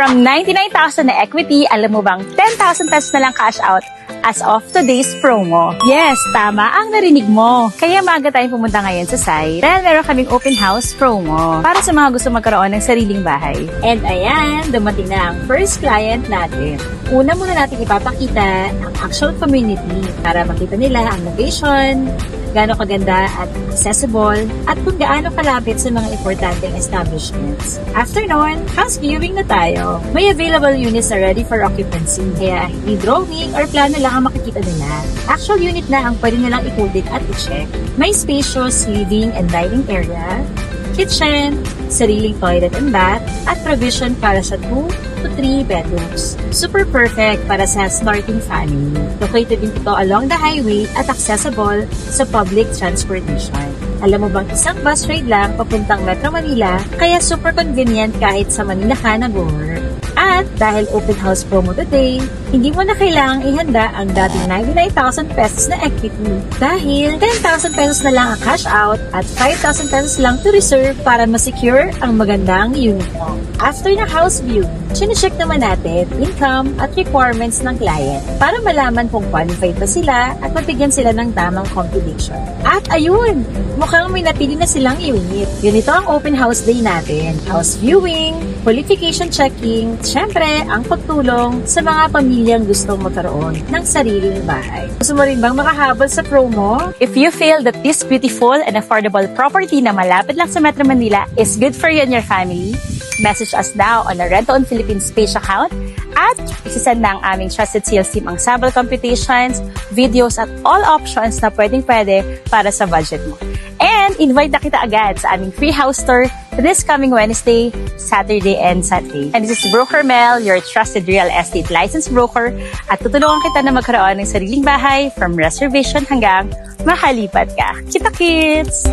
From 99,000 na equity, alam mo bang 10,000 pesos na lang cash out as of today's promo. Yes, tama ang narinig mo. Kaya maaga tayong pumunta ngayon sa site dahil meron kaming open house promo para sa mga gusto magkaroon ng sariling bahay. And ayan, dumating na ang first client natin. Una muna natin ipapakita ang actual community para makita nila ang location, gaano kaganda at accessible, at kung gaano kalapit sa mga importanteng establishments. After nun, house viewing na tayo. May available units na ready for occupancy, kaya hindi drawing or plano lang ang makikita nila. Actual unit na ang pwede nilang ikutin at i-check. May spacious living and dining area, kitchen, sariling toilet and bath, at provision para sa 2 to 3 bedrooms. Super perfect para sa starting family. Located din ito along the highway at accessible sa public transportation. Alam mo bang isang bus ride lang papuntang Metro Manila, kaya super convenient kahit sa Manila ka nag-work. At dahil open house promo today, hindi mo na kailangang ihanda ang dating 99,000 pesos na equity dahil 10,000 pesos na lang ang cash out at 5,000 pesos lang to reserve para ma-secure ang magandang unit mo. After na house view, chinecheck naman natin income at requirements ng client para malaman kung qualified ba sila at mabigyan sila ng tamang computation. At ayun, mukhang may napili na silang unit. Ganito ang open house day natin. House viewing, qualification checking, syempre, ang pagtulong sa mga pamilyang gustong magkaroon ng sariling bahay. Gusto mo rin bang makahabol sa promo? If you feel that this beautiful and affordable property na malapit lang sa Metro Manila is good for you and your family, message us now on our Rent on Philippines page account at isisend na ang aming trusted sales team ang sample computations, videos at all options na pwede para sa budget mo. And invite na kita agad sa aming free house tour this coming Wednesday, Saturday, and Sunday. And this is Broker Mel, your trusted real estate licensed broker, at tutulungan kita na magkaroon ng sariling bahay from reservation hanggang makalipat ka. Kita-kits!